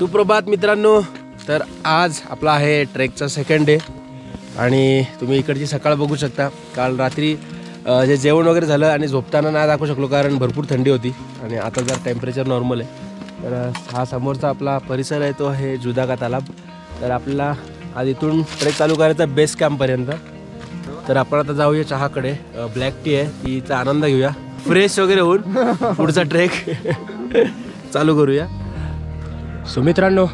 सुप्रभात मित्रांनो. तर आज आपला आहे ट्रेकचा सेकंड डे आणि तुम्ही इकडची सकाळ बघू शकता. काल रात्री जे जेवण वगैरे झालं आणि झोपताना नाही दाखवू शकलो कारण भरपूर थंडी होती आणि आता जर टेम्परेचर नॉर्मल आहे. तर हा समोरचा आपला परिसर आहे तो आहे जुदा का तालाब. तर आपल्याला आज इथून ट्रेक चालू करायचा बेस कॅम्पपर्यंत. तर आपण आता जाऊया चहाकडे. ब्लॅक टी आहे तीचा आनंद घेऊया, फ्रेश वगैरे होऊन पुढचा ट्रेक चालू करूया. सो मित्रांनो,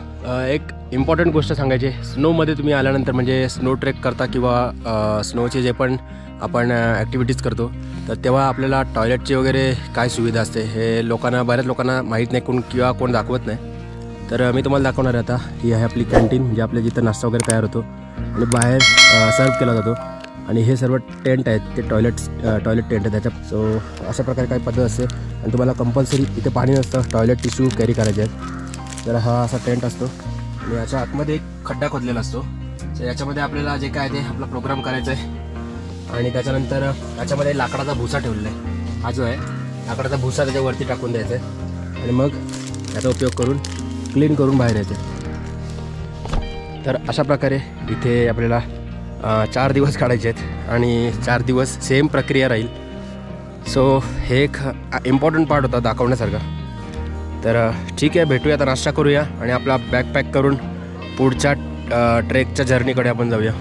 एक इम्पॉर्टंट गोष्ट सांगायची. स्नोमध्ये तुम्ही आल्यानंतर म्हणजे स्नो ट्रेक करता किंवा स्नोचे जे पण आपण ॲक्टिव्हिटीज करतो तर तेव्हा आपल्याला टॉयलेटची वगैरे काय सुविधा असते हे बऱ्याच लोकांना माहीत नाही किंवा कोण दाखवत नाही. तर मी तुम्हाला दाखवणार आहे आता. ही आहे आपली कॅन्टीन, म्हणजे आपल्या जिथं नाश्ता वगैरे तयार होतो आणि बाहेर सर्व केला जातो. आणि हे सर्व टेंट आहेत ते टॉयलेट टेंट आहे त्याच्या. सो अशा प्रकारे काही पद्धत असते आणि तुम्हाला कंपल्सरी इथे पाणी नसतं, टॉयलेट टिश्यू कॅरी करायचे आहेत. तर हा असा टेंट असतो आणि याच्या आतमध्ये एक खड्डा खोदलेला असतो. तर याच्यामध्ये आपल्याला जे काय ते आपला प्रोग्राम करायचा आहे. आणि त्याच्यानंतर याच्यामध्ये लाकडाचा भुसा ठेवलेला आहे. हा जो आहे लाकडाचा भुसा त्याच्यावरती टाकून द्यायचा आहे आणि मग याचा उपयोग करून क्लीन करून बाहेर यायचं. तर अशा प्रकारे इथे आपल्याला 4 दिवस काढायचे आहेत आणि 4 दिवस सेम प्रक्रिया राहील. सो हे एक इम्पॉर्टंट पार्ट होता दाखवण्यासारखा. तर ठीक आहे, भेटूया आता, नाश्ता करूया आणि आपला बॅग पॅक करून पुढच्या ट्रेकच्या जर्नीकडे आपण जाऊया.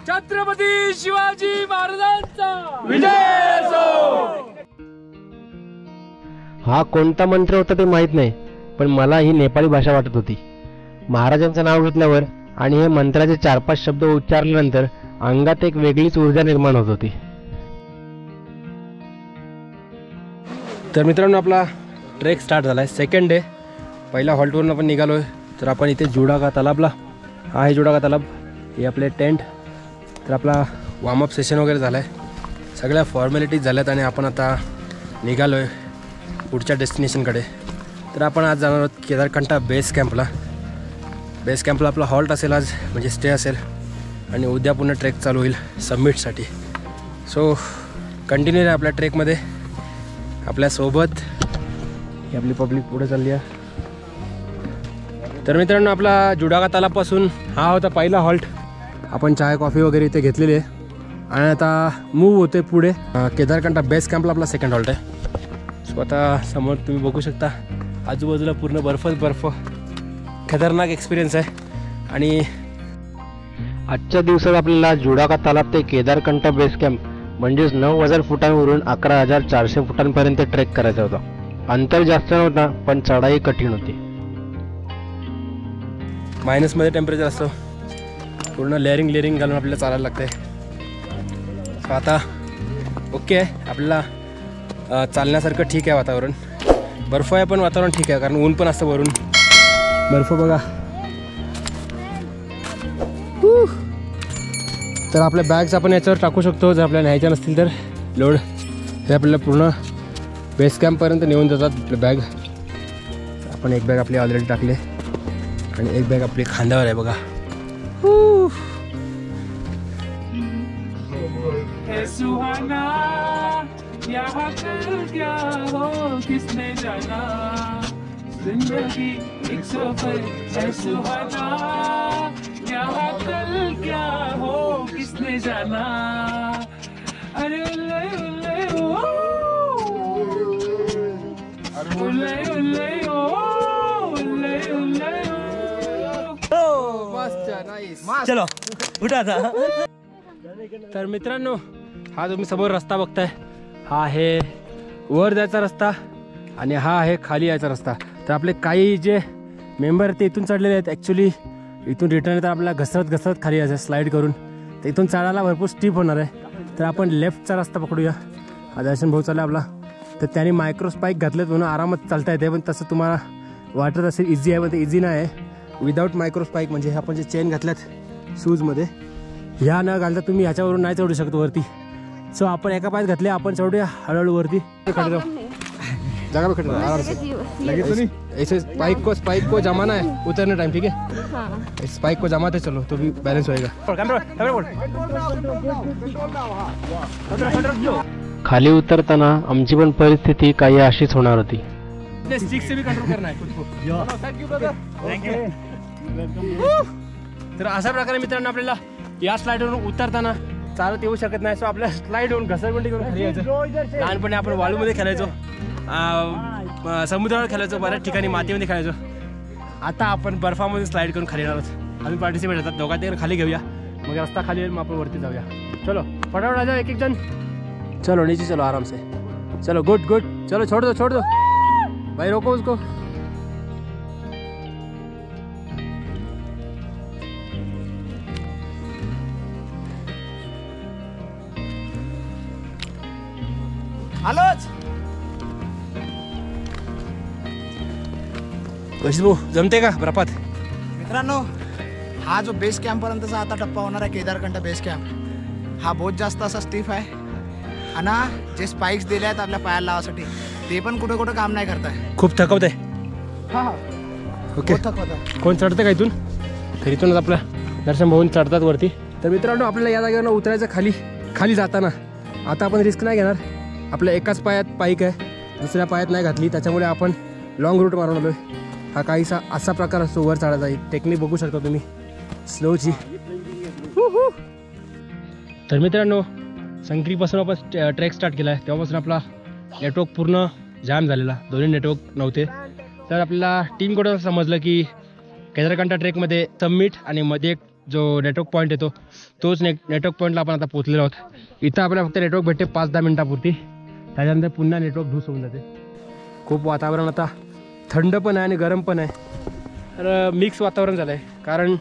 छत्रपती शिवाजी महाराजांचा विजय असो. हा कोणता मंत्र होता ते माहीत नाही, पण मला ही नेपाळी भाषा वाटत होती. महाराजांचं नाव घेतल्यावर आणि हे मंत्राचे 4-5 शब्द उच्चारल्यानंतर अंगात एक वेगळीच ऊर्जा निर्माण होत होती. तर मित्रांनो, आपला ट्रेक स्टार्ट झाला आहे, सेकंड डे. पहिल्या हॉल्टवरून आपण निघालो आहे. तर आपण इथे जुडा का तालाबला, हा आहे जुडा का तालाब, हे आपले टेंट. तर आपला वॉर्मअप सेशन वगैरे झाला आहे, सगळ्या फॉर्मॅलिटीज झाल्यात आणि आपण आता निघालो आहे पुढच्या डेस्टिनेशनकडे. तर आपण आज जाणार आहोत केदारकंठा बेस कॅम्पला. बेस कॅम्पला आपला हॉल्ट असेल आज, म्हणजे स्टे असेल आणि उद्या पुन्हा ट्रेक चालू होईल सबमिटसाठी. सो कंटिन्यू आहे आपल्या ट्रेकमध्ये. आपल्यासोबत ही आपली पब्लिक पुढे चालली आहे. तर मित्रांनो, आपला जुडागा तालाबपासून हा होता पहिला हॉल्ट. आपण चाय कॉफी वगैरे इथे घेतलेली आहे आणि आता मूव होते पुढे. केदारकंठा बेस कॅम्पला आपला सेकंड हॉल्ट आहे. सो आता समोर तुम्ही बघू शकता आजूबाजूला पूर्ण बर्फच बर्फ. खतरनाक एक्सपिरियन्स आहे. आणि आजच्या दिवसात आपल्याला जुडाका तालाब ते केदारकंठा बेस कॅम्प म्हणजेच 9,000 फुटांवरून 11,400 फुटांपर्यंत ट्रेक करायचा होता. अंतर जास्त नव्हता पण चढाई कठीण होती. मायनसमध्ये टेम्परेचर असतो, पूर्ण लेअरिंग घालून आपल्याला चालायला लागते. आता ओके आहे, आपल्याला चालण्यासारखं ठीक आहे वातावरण. बर्फ आहे पण वातावरण ठीक आहे कारण ऊन पण असतं वरून. बर्फ बघा. तर आपल्या बॅग्स आपण याच्यावर टाकू शकतो जर आपल्याला न्यायच्या नसतील तर. लोड हे आपल्याला पूर्ण बेस कॅम्पपर्यंत नेऊन जातात आपले बॅग. आपण एक बॅग आपली ऑलरेडी टाकली आणि एक बॅग आपली खांद्यावर आहे बघा. सुहाना यहाँ कल क्या हो किसने जाना, जिंदगी एक सफर है सुहाना, यहाँ कल क्या हो किसने जाना. अरे उल्ले उल्ले ओ, उल्ले उल्ले ओ, उल्ले उल्ले ओ. मस्त, नाईस. चलो उठा था. तर मित्रांनो, हा तुम्ही समोर रस्ता बघताय, हा आहे वर जायचा रस्ता आणि हा आहे खाली यायचा रस्ता. तर आपले काही जे मेंबर ते इथून चढलेले आहेत. ॲक्च्युली इथून रिटर्न येतात आपल्याला घसरत खाली यायचं स्लाईड करून. तर इथून चढायला भरपूर स्टीप होणार आहे. तर आपण लेफ्टचा रस्ता पकडूया. हा दर्शन भाऊ चालला आपला. तर त्याने मायक्रो स्पाईक घातलेत म्हणून आरामात चालता येते. पण तसं तुम्हाला वाटत असेल इझी आहे, पण ते इझी नाही आहे. विदाऊट मायक्रो स्पाईक म्हणजे आपण जे चेन घातल्यात शूजमध्ये ह्या न घालता तुम्ही ह्याच्यावरून नाही चढू शकतो वरती. सो आपण एका पायात घातले, आपण चढूया हळूहळू वरती. जगह पे खड़ा आराम से लगे तो नहीं. ऐसे स्पाइक को जमाना है उतरने टाइम. ठीक है, स्पाइक को जमाते चलो तो भी बैलेंस होएगा. खाली उतरताना आमची पण परिस्थिती काही अशीच होणार होती. स्टिक से भी कंट्रोल करना है खुद को. तर अशा प्रकारे मित्रांनो आपल्याला या स्लाइडवरून उतरताना चालत येऊ शकत नाही. सो आपल्या स्लाइडवरून घसरगुंडी करून खाली यायचं. लहानपणी आपण वाळूमध्ये खेळायचो, समुद्रावर खेळायचो, बऱ्याच ठिकाणी मातीमध्ये खेळायचो. आता आपण बर्फामध्ये स्लाइड करून खाली येणार आहोत. आम्ही पार्टिसिपेट होतात दोघात खाली घेऊया, मग रस्ता खाली येईल, मग आपण वरती जाऊया. चलो फटाफट आ जाओ एक एक जन. चलो नीचे चलो आराम से. चलो गुड गुड. चलो छोड़ दो भाई, रोको उसको. आलोच. कशी भाऊ जमते का बर्फात? मित्रांनो, हा जो बेस कॅम्पपर्यंतचा आता टप्पा होणार आहे केदारकंठा बेस कॅम्प, हा बहुत जास्त असा स्टीफ आहे. आणि जे स्पाइक्स दिले आहेत आपल्या पायाला लावासाठी ते पण कुठे कुठे काम नाही करत आहे. खूप थकवत आहे. हां ओके, थकवत. कोण चढतं का इथून? तर इथूनच आपल्या दर्शन भाऊन चढतात वरती. तर मित्रांनो आपल्याला या जागेवरनं उतरायचं खाली जाताना. आता आपण रिस्क नाही घेणार. आपल्या एकाच पायात पाईक आहे, दुसऱ्या पायात नाही घातली, त्याच्यामुळे आपण लॉंग रूट मारून आलो आहे. हा काहीसा असा प्रकार असतो वर चढायचा. टेक्निक बघू शकता तुम्ही स्लोची. तर मित्रांनो संक्रीपासून आपण ट्रेक स्टार्ट केला आहे, तेव्हापासून आपला नेटवर्क पूर्ण जाम झालेला, दोन्ही नेटवर्क नव्हते. तर आपल्याला टीमकडून समजलं की केदारकंठा ट्रेकमध्ये सबमिट आणि मध्ये एक जो नेटवर्क पॉईंट येतो तोच नेटवर्क पॉईंटला आपण आता पोहोचलेलो आहोत. इथं आपल्याला फक्त नेटवर्क भेटते 5-10 मिनिटापुरती, त्याच्यानंतर पुन्हा नेटवर्क ढूस होऊन जाते. खूप वातावरण आता थंड पण आहे आणि गरम पण आहे. तर मिक्स वातावरण झालं आहे, कारण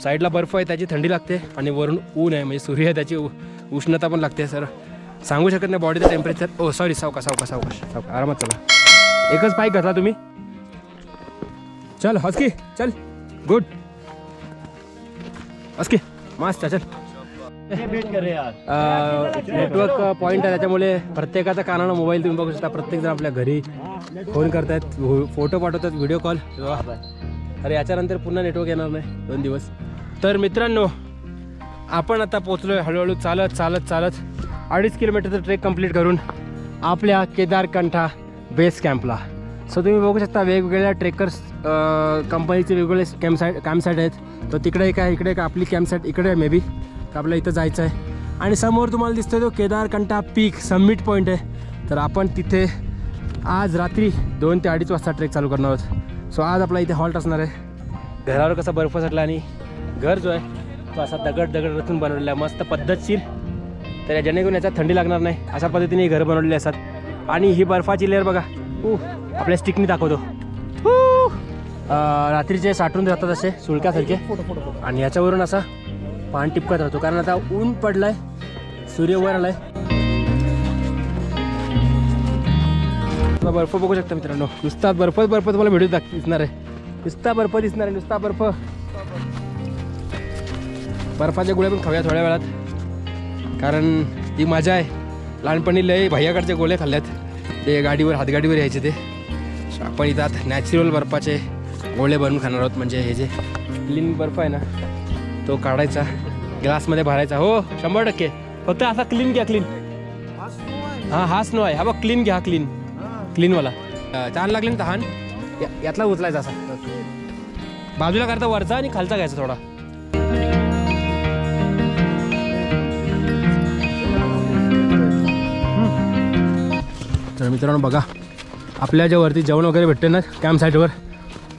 साईडला बर्फ आहे त्याची थंडी लागते आणि वरून ऊन आहे म्हणजे सूर्य आहे त्याची उष्णता पण लागते. सर सांगू शकत नाही बॉडीचं टेम्परेचर. ओ सॉरी, सावकाश आरामात चला. एकच पाईक घातला तुम्ही. चल हसकी चल. गुड हसकी मस्त. चल नेटवर्क पॉईंट आहे त्याच्यामुळे प्रत्येकाच्या कानानं मोबाईल तुम्ही बघू शकता. प्रत्येकजण आपल्या घरी फोन करतायत, फोटो पाठवतात, व्हिडिओ कॉल. अरे याच्यानंतर पुन्हा नेटवर्क येणार नाही 2 दिवस. तर मित्रांनो आपण आता पोचलो आहे हळूहळू चालत 2.5 किलोमीटरचं ट्रेक कंप्लीट करून आपल्या केदारकंठा बेस कॅम्पला. सो तुम्ही बघू शकता वेगवेगळ्या ट्रेकर्स कंपनीचे वेगवेगळे कॅम्पसाईट आहेत. तर तिकडे एक आहे, इकडे एक आपली कॅम्पसाईट इकडे आहे मे बी. तर आपल्याला इथं जायचं आहे. आणि समोर तुम्हाला दिसतोय तो केदारकंठा पीक सबमिट पॉईंट आहे. तर आपण तिथे आज रात्री 2 ते 2:30 वाजता ट्रेक चालू करणार आहोत. सो आज आपला इथे हॉल्ट असणार आहे. घरावर कसा बर्फ साठला आणि घर जो आहे तो असा दगड रचून बनवलेला आहे मस्त पद्धतशीर. तर जेणेकरून याच्यात थंडी लागणार नाही अशा पद्धतीने घर बनवलेले असतात. आणि ही बर्फाची लेअर बघा आपल्या स्टिकनी दाखवतो. रात्रीचे साठून जातात असे सुळक्यासारखे आणि याच्यावरून असा पान टिपकत राहतो, कारण आता ऊन पडलाय, सूर्य वर आलाय. बर्फ बघू शकता मित्रांनो. नुसता बर्फ तुम्हाला व्हिडिओ दिसणार आहे. नुसता बर्फ दिसणार आहे, नुसता बर्फ. बर्फाच्या गोळ्या पण खाऊया थोड्या वेळात, कारण ती मजा आहे. लहानपणी लय भैयाकडचे गोळे खाल्ल्यात, ते गाडीवर हातगाडीवर यायचे ते. आपण इथं आता नॅचरल बर्फाचे गोळे बनवून खाणार आहोत. म्हणजे हे जे क्लीन बर्फ आहे ना तो काढायचा, ग्लासमध्ये भरायचा. हो 100%. फक्त असा क्लीन घ्या, क्लीन. हां हा स्नो आहे, हा बघ क्लीन घ्या, क्लीनवाला. छान लागले ना तहान, यातला उचलायचा असा बाजूला करता, वरचा आणि खालचा घ्यायचा थोडा. तर मित्रांनो बघा आपल्या ज्या वरती जेवण वगैरे भेटते ना कॅम्प साईटवर,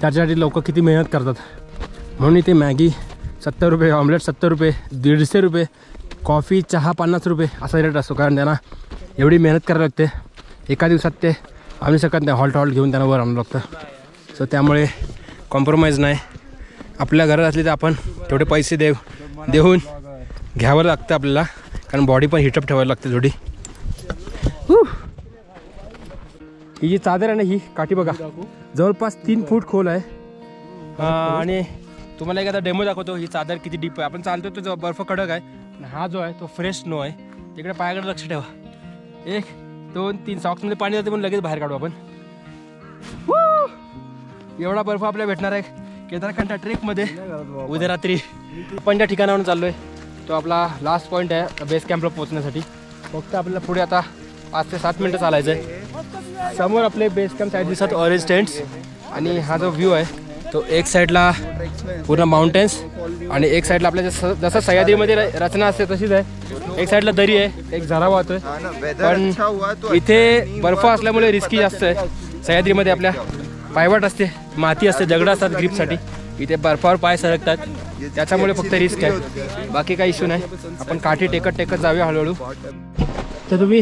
त्याच्यासाठी लोक किती मेहनत करतात. म्हणून इथे मॅगी 70 रुपये, ऑमलेट 70 रुपये, 150 रुपये, कॉफी चहा 50 रुपये असा रेट असतो, कारण त्यांना एवढी मेहनत करावी लागते. एका दिवसात ते आणू शकत नाही, हॉल्ट घेऊन त्यांना वर आणू लागतं. सो त्यामुळे कॉम्प्रोमाइज नाही. आपल्या घरात असली तर आपण तेवढे पैसे देऊन घ्यावं लागतं आपल्याला, कारण बॉडी पण हिटअप ठेवायला लागते थोडी. ही जी चादर आहे ना, ही काठी बघा जवळपास 3 फूट खोल आहे. आणि तुम्हाला एक आता डेमो दाखवतो. ही चादर किती डीप आहे. आपण चालतो तो बर्फ कडक आहे, पण हा जो आहे तो फ्रेश स्नो आहे. तिकडे पायाकडे लक्ष ठेवा. 1 2 3 सॉक्समध्ये पाणी जाते, पण लगेच बाहेर काढू आपण. एवढा बर्फ आपल्याला भेटणार आहे केदारकंठा ट्रेकमध्ये उद्या रात्री. आपण ज्या ठिकाणावरून चाललो आहे तो आपला लास्ट पॉईंट आहे बेस कॅम्पला पोहोचण्यासाठी. फक्त आपल्याला पुढे आता 5 ते 7 मिनटं चालायचं आहे. समोर आपले बेस कॅम्प साईड दिसतात, ऑरेंज टेंट्स. आणि हा जो व्ह्यू आहे तो एक साईडला पूर्ण माउंटेन्स आणि एक साईडला आपल्या जसं सह्याद्रीमध्ये रचना असते तशीच आहे. एक साईडला दरी आहे, एक झरा वाहतोय. पण इथे बर्फ असल्यामुळे रिस्की जास्त आहे. सह्याद्रीमध्ये आपल्या पायवाट असते, माती असते, दगड असतात ग्रिपसाठी. इथे बर्फावर पाय सरकतात, त्याच्यामुळे फक्त रिस्क आहे, बाकी काही इश्यू नाही. आपण काठी टेकत टेकत जाऊया हळूहळू. तर तुम्ही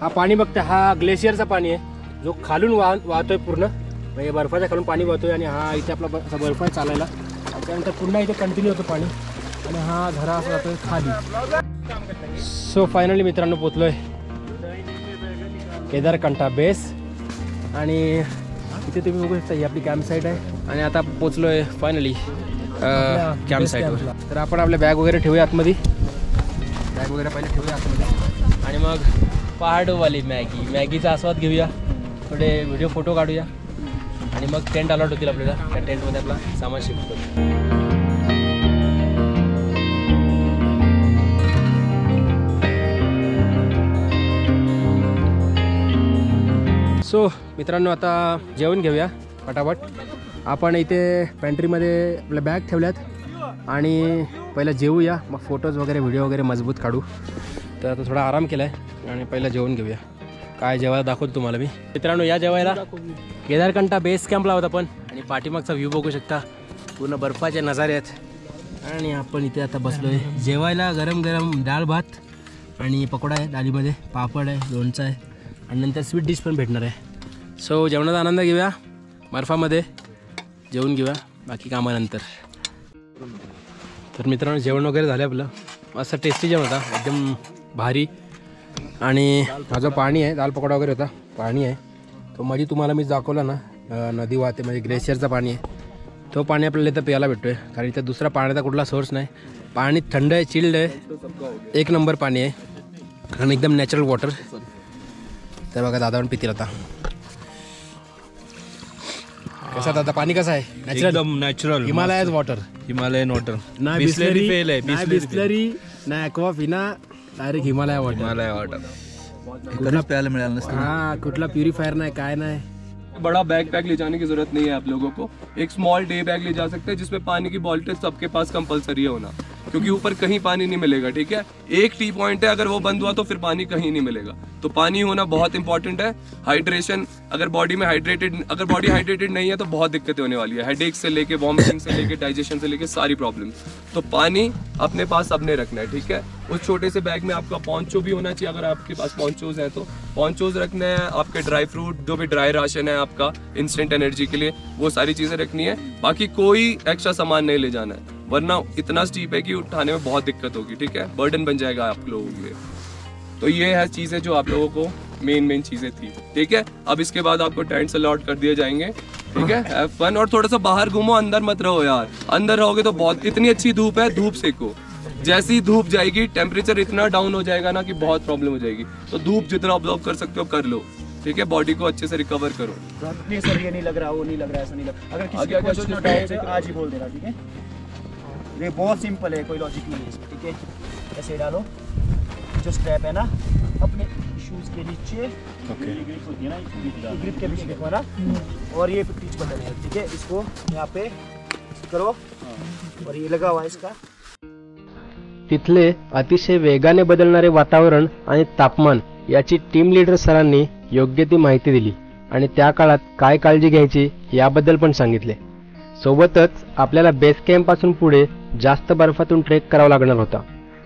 हा पाणी बघता, हा ग्लेशियरचा पाणी आहे जो खालून वाहतोय पूर्ण. म्हणजे बर्फाच्या खालून पाणी वाहतोय आणि हा इथे आपला बर्फ आहे चालायला. त्यानंतर पुन्हा इथे कंटिन्यू होतं पाणी आणि हा झरा असा जातोय खाली. सो फायनली मित्रांनो पोचलोय केदारकंठा बेस. आणि इथे तुम्ही बघू शकता ही आपली कॅम्प साईट आहे. आणि आता पोचलोय फायनली कॅम्प साईटवर. तर आपण आपल्या बॅग वगैरे ठेवूया आतमध्ये. बॅग वगैरे पहिले ठेवूया आतमध्ये आणि मग पहाडोवाली मॅगीचा आस्वाद घेऊया, थोडे व्हिडिओ फोटो काढूया आणि मग टेंट अलॉट होतील आपल्याला. त्या टेंटमध्ये आपला सामान शिफ्ट करू. सो मित्रांनो आता जेवण घेऊया पटापट. आपण इथे पॅन्ट्रीमध्ये आपल्या बॅग ठेवल्यात आणि पहिलं जेवूया, मग फोटोज वगैरे व्हिडिओ वगैरे मजबूत काढू. तर आता थोडा आराम केला आहे आणि पहिलं जेवण घेऊया. काय जेवायला दाखवतो तुम्हाला मी. मित्रांनो या जेवायला केदारकंठा बेस कॅम्पला होता आपण. आणि पाठीमागचा व्ह्यू बघू शकता, पूर्ण बर्फाचे नजारे आहेत. आणि आपण इथे आता बसलो आहे जेवायला. गरम गरम डाळ भात आणि पकोडा आहे, डाळीमध्ये पापड आहे, लोणचं आहे आणि नंतर स्वीट डिश पण भेटणार आहे. सो जेवणाचा आनंद घेऊया, बर्फामध्ये जेवून घेऊया, बाकी कामानंतर. तर मित्रांनो जेवण वगैरे झालं आपलं. असं टेस्टी जेवण होता, एकदम भारी. आणि हा जो पाणी आहे, दाल पकोडा वगैरे होता, पाणी आहे तो मध्ये तुम्हाला मी दाखवला ना, नदी वाहते म्हणजे ग्लेशियरचा पाणी आहे. तो पाणी आपल्याला इथं प्यायला भेटतो आहे, कारण इथं दुसरा पाण्याचा कुठला सोर्स नाही. पाणी थंड आहे, चिल्ड आहे, 1 नंबर पाणी आहे आणि एकदम नॅचरल वॉटर. तर बघा दादा पण पितील आता. कसं दादा पाणी कसं आहे? एकदम natural Himalayas water, Himalayan water. ना बिस्लरी फेल आहे, बिस्लरी ना Aquafina, direct Himalaya water. Himalaya water कुठला प्यायला मिळालं नसतं. हाँ कुठला प्यूरीफायर नहीं, काय नहीं. बड़ा बैग पैक ले जाने की जरूरत नहीं है आप लोगों को. एक स्मॉल डे बैग ले जा सकते हैं जिसमें पानी की बॉटल सबके पास कंपलसरी है होना, क्योंकि ऊपर कहीं पानी नहीं मिलेगा. ठीक है, एक टी पॉइंट है, अगर वो बंद हुआ तो फिर पानी कहीं नहीं मिलेगा. तो पानी होना बहुत इंपॉर्टेंट है. हाइड्रेशन, अगर बॉडी में अगर बॉडी हाइड्रेटेड नहीं है तो बहुत दिक्कतें होने वाली है. हेडेक से लेके वॉमिटिंग से लेके डाइजेशन से लेके सारी प्रॉब्लम. तो पानी अपने पास सबने रखना है. ठीक है, उस छोटे से बैग में आपका पॉन्चो भी होना चाहिए, अगर आपके पास पॉन्चोज हैं तो पॉन्चोज रखने हैं. आपके ड्राई फ्रूट, जो भी ड्राई राशन है आपका इंस्टेंट एनर्जी के लिए, वो सारी चीजें रखनी है. बाकी कोई एक्स्ट्रा सामान नहीं ले जाना है, वरना इतना स्टीप है कि उठाने में बहुत दिक्कत होगी. ठीक है, बर्डन बन जाएगा आप लोगों के लिए. तो ये है चीजें जो आप लोगों को मेन चीजें थी. ठीक है, अब इसके बाद आपको टेंट्स अलॉट कर दिए जाएंगे. ठीक है, हैव फन और थोड़ा सा बाहर घूमो, अंदर मत रहो यार. अंदर रहोगे तो बहुत, इतनी अच्छी धूप है, धूप सेको. जैसी धूप जाएगी टेम्परेचर इतना डाउन हो जाएगा ना कि बहुत प्रॉब्लम हो जाएगी. तो धूप जितना ऑब्जर्व कर सकते हो कर लो. ठीक है, बॉडी को अच्छे से रिकवर करो. नहीं सर ये नहीं लग रहा, वो नहीं लग रहा, ऐसा नहीं लग. अगर किसी को क्वेश्चन होता है तो आज ही बोल देना. ठीक है, ये बहुत सिंपल है, कोई लॉजिक नहीं है इसमें. ठीक है, ऐसे डालो, जो स्ट्रैप है ना अपने शूज के नीचे, ग्रिप के पीछे देखो ना, और ये पिच बटन है. ठीक है, इसको यहाँ पे करो और ये लगा हुआ है इसका. तिथले अतिशय वेगाने बदलणारे वातावरण आणि तापमान याची टीम लीडर सरांनी योग्य ती माहिती दिली आणि त्या काळात काय काळजी घ्यायची याबद्दल पण सांगितले. सोबतच आपल्याला बेस कॅम्प पासून पुढे जास्त बर्फातून ट्रेक करावा लागणार होता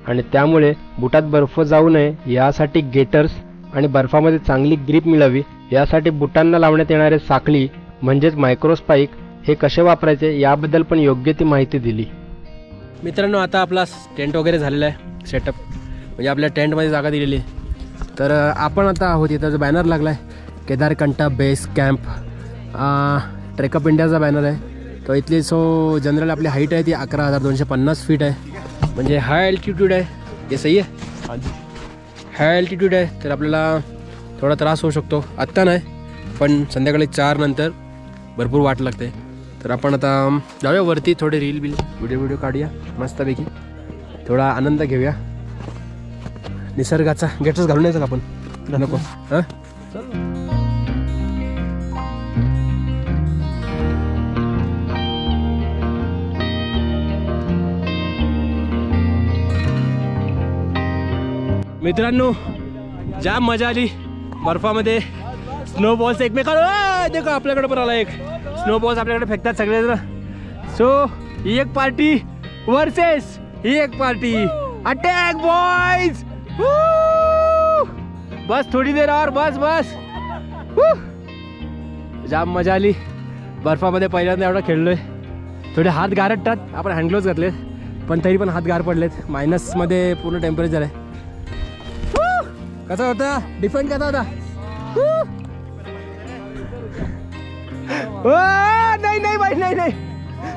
आणि त्यामुळे बुटात बर्फ जाऊ नये यासाठी गेटर्स आणि बर्फामध्ये चांगली ग्रिप मिळावी यासाठी बुटांना लावण्यात येणारे साखळी म्हणजेच मायक्रोस्पाइक हे कसे वापरायचे याबद्दल पण योग्य ती माहिती दिली. मित्रांनो आता आपला टेंट वगैरे झालेला आहे सेटअप, म्हणजे आपल्या टेंटमध्ये जागा दिलेली आहे. तर आपण आता आहोत इथं जो बॅनर लागला आहे केदारकंठा बेस कॅम्प, ट्रेकअप इंडियाचा बॅनर आहे. तो इथली जनरल आपली हाईट आहे ती 11,250 फीट आहे, म्हणजे हाय अल्टिट्यूड आहे. हे सही आहे, हाय अल्टिट्यूड आहे. तर आपल्याला थोडा त्रास होऊ शकतो, आत्ता नाही पण संध्याकाळी 4 नंतर भरपूर वाट लागते. तर आपण आता जाऊया वरती, थोडे रील बिल व्हिडिओ काढूया मस्तपैकी, थोडा आनंद घेऊया निसर्गाचा. गेटच घालून यायचं का आपण, नको हां. मित्रांनो जाम मजा आली बर्फामध्ये, स्नोबॉल्स एकमेकाला देखो आपल्याकडे पण आला एक स्नोबॉल्स आपल्याकडे फेकतात सगळेजण. सो ही एक पार्टी वर्सेस ही एक पार्टी, अटॅक बॉयज. बस थोडी देर और, बस बस. जाम मजा आली बर्फामध्ये, पहिल्यांदा एवढा खेळलोय. थोडे हात गारटतात, आपण हँडग्लोव्स घातले पण तरी पण हात गार पडलेत. मायनसमध्ये पूर्ण टेम्परेचर आहे. कसा होता डिफेंड, कसा होता? नहीं नहीं भाई, नहीं नहीं,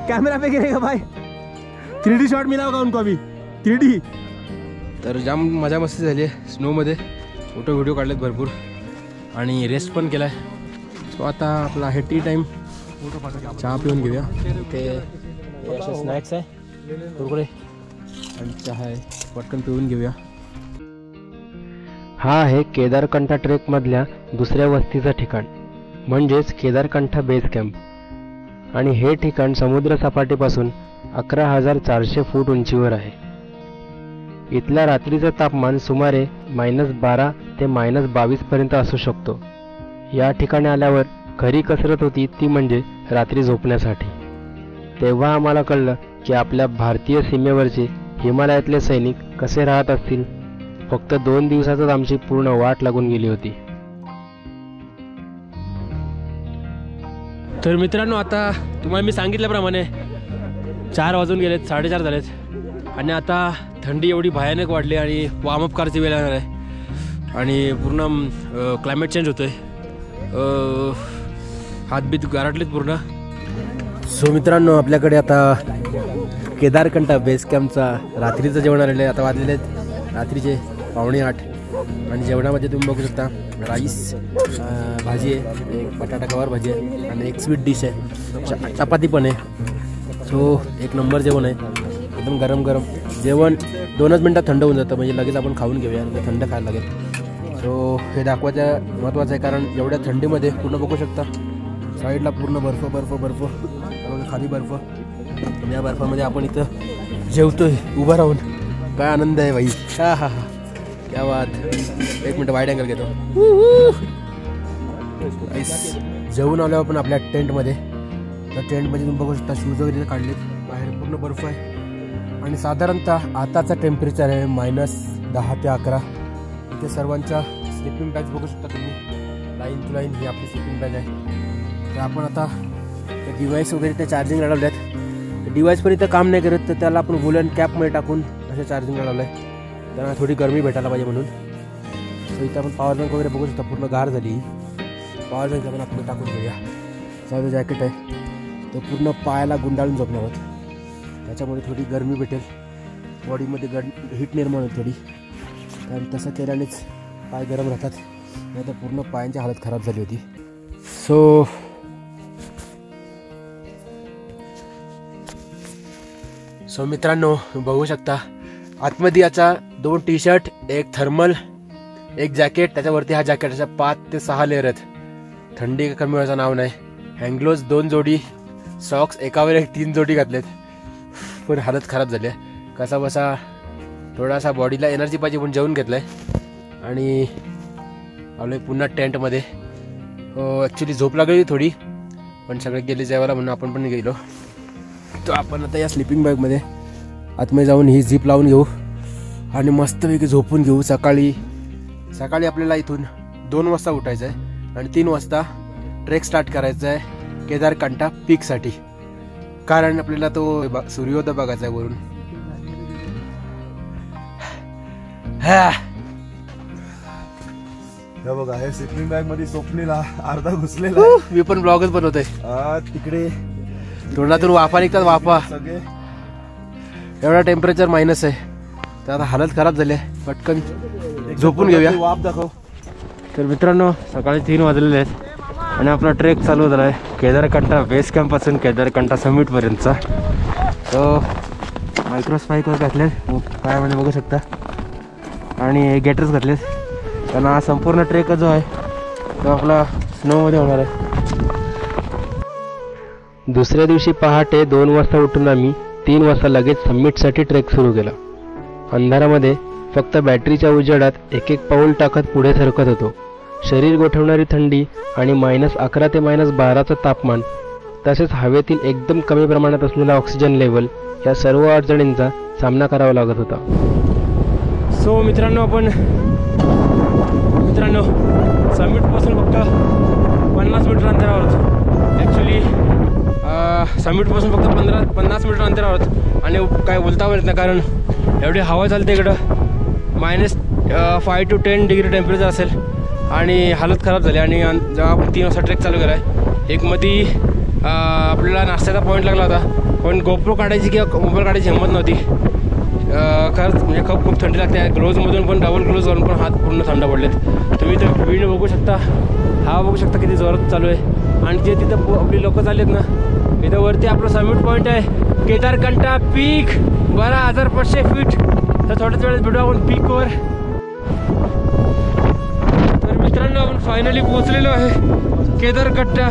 कैमरा पे गिरेगा भाई. 3D शॉट मिला होगा उनको अभी, 3D. तर जाम मजा मस्ती झाली आहे स्नोमध्ये, फोटो व्हिडिओ काढलेत भरपूर आणि रेस्ट पण केला आहे. सो आता आपला आहे टी टाईम, चहा पिऊन घेऊया. ते असे स्नॅक्स आहे कुरकुरे आणि चहा आहे, पटकन पिऊन घेऊया. हा आहे केदारकंठा ट्रेकमधल्या दुसऱ्या वस्तीचं ठिकाण, म्हणजेच केदारकंठा बेस कॅम्प. आणि हे ठिकाण समुद्र सपाटीपासून 11,400 फूट उंचीवर आहे. इथल्या रात्रीचं तापमान सुमारे -12 ते -22 पर्यंत असू शकतो. या ठिकाणी आल्यावर खरी कसरत होती ती म्हणजे रात्री झोपण्यासाठी. तेव्हा आम्हाला कळलं की आपल्या भारतीय सीमेवरचे हिमालयातले सैनिक कसे राहत असतील. फक्त 2 दिवसातच आमची पूर्ण वाट लागून गेली होती. तर मित्रांनो आता तुम्हाला मी सांगितल्याप्रमाणे 4 वाजून गेलेत, 4:30 झालेत आणि आता थंडी एवढी भयानक वाढली आणि वॉर्मअप करायची वेळ येणार आहे आणि पूर्ण क्लायमेट चेंज होतोय. हातबीत गारटलेत पूर्ण. सो मित्रांनो आपल्याकडे आता केदारकंठा बेस कॅम्पचा रात्रीचं जेवण आलेलं आहे. आता वाजलेले आहेत रात्रीचे 7:45 आणि जेवणामध्ये तुम्ही बघू शकता राईस, भाजी आहे, एक बटाटा गवार भाजी आहे आणि एक स्वीट डिश आहे, चपाती पण आहे. सो एक नंबर जेवण आहे, एकदम गरम गरम जेवण. 2च मिनटात थंड होऊन जातं, म्हणजे लगेच आपण खाऊन घेऊया, थंड खायला लागेल. सो हे दाखवायचं महत्त्वाचं आहे, कारण एवढ्या थंडीमध्ये पूर्ण बघू शकता साईडला पूर्ण बर्फ बर्फ बर्फ, खाली बर्फ. या बर्फामध्ये आपण इथं जेवतोय उभं राहून, काय आनंद आहे भाई. हा हा हा, क्या बात. 1 मिनटं वाईड अँगल घेतो. जेवून आल्यावर पण आपल्या टेंटमध्ये, त्या टेंटमध्ये तुम्ही बघू शकता शूज वगैरे काढलेत, बाहेर पूर्ण बर्फ आहे आणि साधारणतः आताचं टेम्परेचर आहे -10 ते 11. इथे सर्वांच्या स्लिपिंग बॅग्स बघू शकता तुम्ही, लाईन टू लाईन ही आपली स्लिपिंग बॅग आहे. तर आपण आता ते डिव्हाइस वगैरे ते चार्जिंगला लावले आहेत. डिव्हाइस पण इथं काम नाही करत, तर त्याला आपण वुलन कॅपमध्ये टाकून असे चार्जिंगला लावलं आहे, त्यांना थोडी गरमी भेटायला पाहिजे म्हणून. सो इथं आपण पॉवर बँक वगैरे बघू शकता, पूर्ण गार झाली. पॉवर बँक आपण आपण टाकून घेऊया. साधं जॅकेट आहे, ते पूर्ण पायाला गुंडाळून झोपणार आहोत, त्याच्यामुळे थोडी गरमी भेटेल, बॉडीमध्ये हीट निर्माण होईल थोडी, कारण तसं केल्यानेच पाय गरम राहतात, नाही तर पूर्ण पायांची हालत खराब झाली होती. सो मित्रांनो बघू शकता आतमध्ये याचा 2 टी-शर्ट, एक थर्मल, एक जॅकेट, त्याच्यावरती हा जॅकेट, अशा 5 ते 6 लेअर आहेत. थंडी कमी व्हायचं नाव नाही. हँग्लोज 2 जोडी, सॉक्स एकावर एक 3 जोडी घातलेत, पण हालत खराब झाली आहे. कसा बसा थोडासा बॉडीला एनर्जी पाहिजे म्हणून जेवून घेतलं आहे आणि आलो पुन्हा टेंटमध्ये. ॲक्च्युली झोप लागली थोडी, पण सगळे गेले जेवायला म्हणून आपण पण गेलो. तर आपण आता या स्लिपिंग बॅगमध्ये आतमध्ये जाऊन ही झीप लावून घेऊ आणि मस्तपैकी झोपून घेऊ. सकाळी आपल्याला इथून 2 वाजता उठायचं आहे आणि 3 वाजता ट्रेक स्टार्ट करायचा आहे केदारकंठा पीकसाठी, कारण आपल्याला तो सूर्योदय बघायचा आहे वरून. हे बघा हे स्लिपिंग बॅग मध्ये स्वप्नीला अर्धा घुसलेला आहे. मी पण ब्लॉगच बनवतोय. तिकडे तोंडातून वाफा निघतात, वाफा. सगळे एवढा टेम्परेचर मायनस आहे, तर आता हालत खराब झाली आहे. पटकन झोपून घेऊया. वाफ दाखव. तर मित्रांनो, सकाळी 3 वाजलेले आहेत आणि आपला ट्रेक चालू झाला आहे केदारकंठा बेस कॅम्पपासून केदारकंठा समिटपर्यंतचा. तो मायक्रो स्पाईकवर घातले पायामध्ये बघू शकता आणि गेटर्स घातलेत, कारण हा संपूर्ण ट्रेक जो आहे तो आपला स्नोमध्ये होणार आहे. दुसऱ्या दिवशी पहाटे 2 वाजता उठून आम्ही 3 वाजता लगेच समिटसाठी ट्रेक सुरू केला. अंधारामध्ये फक्त बॅटरीच्या उजेडात एक एक पाऊल टाकत पुढे सरकत होतो. शरीर गोठवणारी थंडी आणि -11 ते -12चं तापमान, तसेच हवेतील एकदम कमी प्रमाणात असलेला ऑक्सिजन लेवल, या सर्व अडचणींचा सामना करावा लागत होता. सो मित्रांनो, समिटपासून फक्त 50 मीटर अंतरावर होतो. ॲक्च्युली समिटपासून फक्त 50 मीटर अंतरावर होत आणि काय बोलता येत नाही, कारण एवढी हवा चालते इकडं. -5 to 10 डिग्री टेम्परेचर असेल आणि हालत खराब झाली. आणि जेव्हा आपण 3 वाजता ट्रेक चालू केला आहे, एक मध्ये आपल्याला नाश्त्याचा पॉईंट लागला होता, पण गोप्रो काढायची किंवा मोबाईल काढायची हिंमत नव्हती. खरंच म्हणजे खूप थंडी लागते. ग्लोव्जमधून पण डबल ग्लोव्ज घालून पण हात पूर्ण थंड पडलेत. तुम्ही तर व्हिडिओ बघू शकता, हवा बघू शकता किती जोरात चालू आहे. आणि जे तिथं आपली लोक चाललेत ना, इथं वरती आपलं समिट पॉईंट आहे केदारकंठा पीक, 12,500 फीट. तर थोड्याच वेळेस भेटू आपण पीकवर. तर मित्रांनो, आपण फायनली पोहोचलेलो आहे केदारकंठा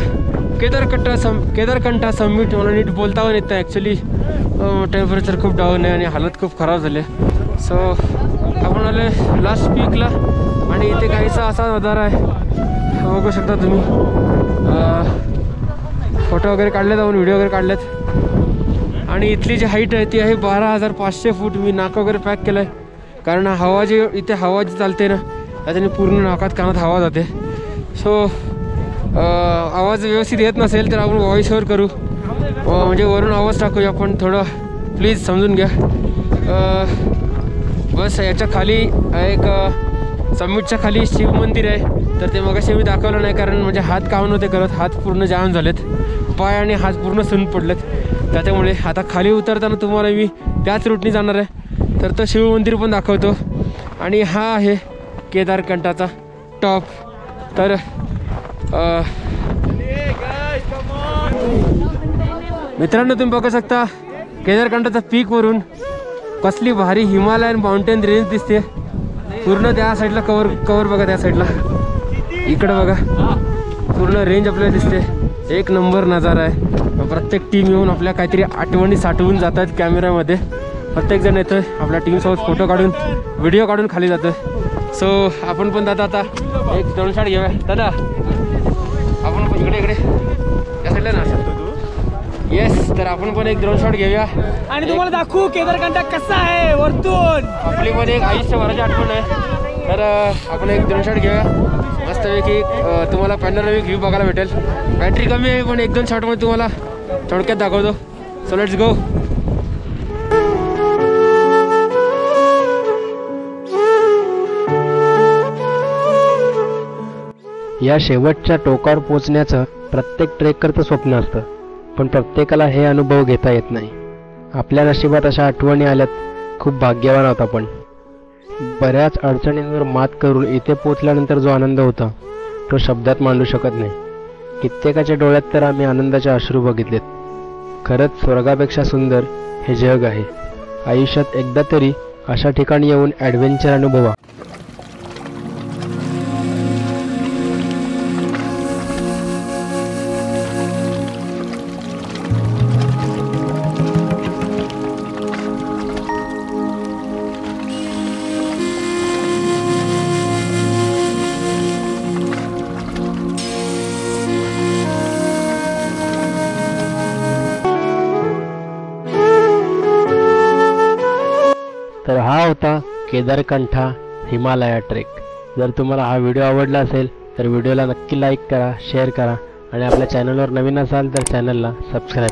समिट. मला नीट बोलता पण येत नाही ॲक्च्युली, टेम्परेचर खूप डाऊन आहे आणि हालत खूप खराब झाली. सो आपण आले लास्ट पीकला आणि इथे काहीसा असा नजारा आहे, बघू शकता तुम्ही. फोटो वगैरे काढलेत, आपण व्हिडिओ वगैरे काढलेत. आणि इथली जी हाईट आहे ती आहे 12,500 फूट. मी नाक वगैरे पॅक केलं आहे, कारण हवा जी चालते ना, त्याच्याने पूर्ण नाकात कानात हवा जाते. सो आवाज व्यवस्थित येत नसेल तर आपण व्हॉइस ओव्हर करू, म्हणजे वरून आवाज टाकूया. पण थोडं प्लीज समजून घ्या. बस याच्या खाली एक समिटच्या खाली शिव मंदिर आहे, तर ते मगाशी मी दाखवलं नाही, कारण म्हणजे हात काम नव्हते करत, हात पूर्ण जाम झालेत, पाय आणि हात पूर्ण सून पडलेत. त्याच्यामुळे आता खाली उतरताना तुम्हाला मी त्याच रूटनी जाणार आहे, तर तो शिव मंदिर पण दाखवतो. आणि हा आहे केदारकंठाचा टॉप. तर मित्रांनो, तुम्ही बघू शकता केदारकंठाचा पीकवरून कसली भारी हिमालयन माउंटेन रेंज दिसते. पूर्ण त्या साईडला कवर बघा, त्या साईडला इकडं बघा, पूर्ण रेंज आपल्याला दिसते. एक नंबर नजारा आहे. प्रत्येक टीम येऊन आपल्या काहीतरी आठवणी साठवून जातात कॅमेऱ्यामध्ये. प्रत्येकजण येतं आपल्या टीमसोबत फोटो काढून, व्हिडिओ काढून खाली जातं. सो आपण पण दादा आता एक 2 शॉट घेऊया. दादा आपण पण इकडे या साईडला ना. येस, तर आपण पण एक 2 शॉट घेऊया आणि तुम्हाला दाखवू केदारकंठा कसा आहे वरतून. आपली पण एक आयुष्यभराची आठवण आहे. तर आपण एक 2 शॉट घेऊया मस्तपैकी. तुम्हाला पॅनोरामिक व्ह्यू बघायला भेटेल. बॅटरी कमी आहे, पण 1-2 शॉटमध्ये तुम्हाला थोडक्यात दाखवतो. So let's go. या शेवटच्या टोकावर पोचण्याचं प्रत्येक ट्रेकरचं स्वप्न असतं, पण प्रत्येकाला हे अनुभव घेता येत नाही. आपल्या नशिबात अशा आठवणी आल्यात, खूप भाग्यवान आहोत आपण. बऱ्याच अडचणींवर मात करून इथे पोचल्यानंतर जो आनंद होता तो शब्दात मांडू शकत नाही. कित्येकाच्या डोळ्यात तर आम्ही आनंदाचे अश्रू बघितलेत. खरंच स्वर्गापेक्षा सुंदर हे जग आहे. आयुष्यात एकदा तरी अशा ठिकाणी येऊन ॲडव्हेंचर अनुभवा. तर हा होता केदारकंठा हिमालया ट्रेक. जर तुम्हाला हा व्हिडिओ आवडला असेल तर व्हिडिओला नक्की लाईक करा, शेअर करा आणि आपल्या चॅनलवर नवीन असाल तर चॅनलला सबस्क्राईब.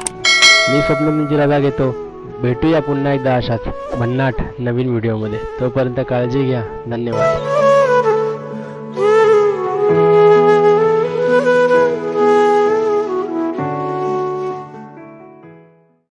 मी स्वप्न तुमची रजा घेतो. भेटूया पुन्हा एकदा अशाच भन्नाट नवीन व्हिडिओमध्ये. तोपर्यंत काळजी घ्या. धन्यवाद.